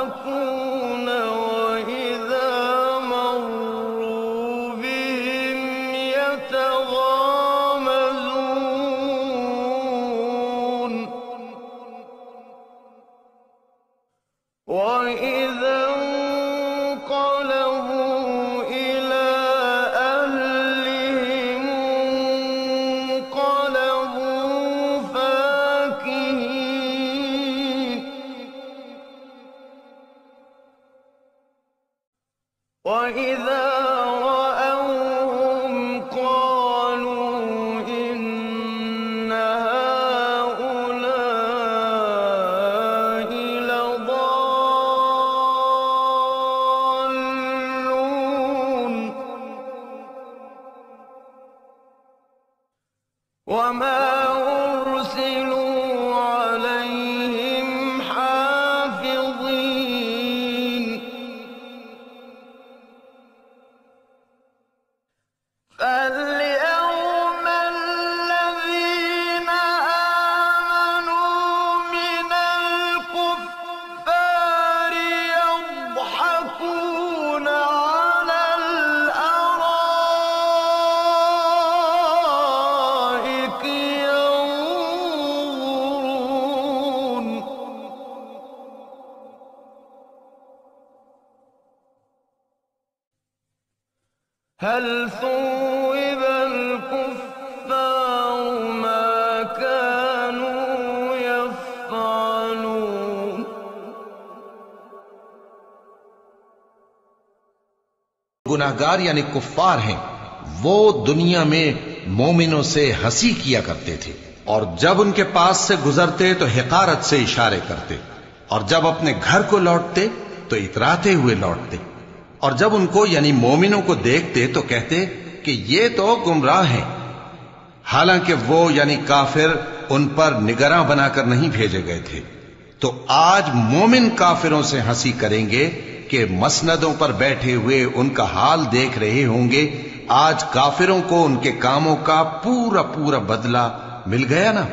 يضحكون وإذا مروا بهم يتغامزون وإذا انقلبوا إلى أهلهم انقلبوا فاكهين وإذا رأوهم قالوا إن هؤلاء لضالون وما أرسلوا عليهم حافظين فاليوم الذين آمنوا من الكفار يضحكون على الأرائك ينظرون هل ثوب الكفار ما كانوا يفعلون गुनाहगार यानी कुफ्फार हैं, वो दुनिया में मोमिनों से हंसी किया करते थे और जब उनके पास से गुजरते तो हिकारत से इशारे करते और जब अपने घर को लौटते तो इतराते हुए लौटते और जब उनको यानी मोमिनों को देखते तो कहते कि ये तो गुमराह हैं, हालांकि वो यानी काफिर उन पर निगरां बनाकर नहीं भेजे गए थे। तो आज मोमिन काफिरों से हंसी करेंगे कि मसनदों पर बैठे हुए उनका हाल देख रहे होंगे। आज काफिरों को उनके कामों का पूरा पूरा बदला मिल गया ना।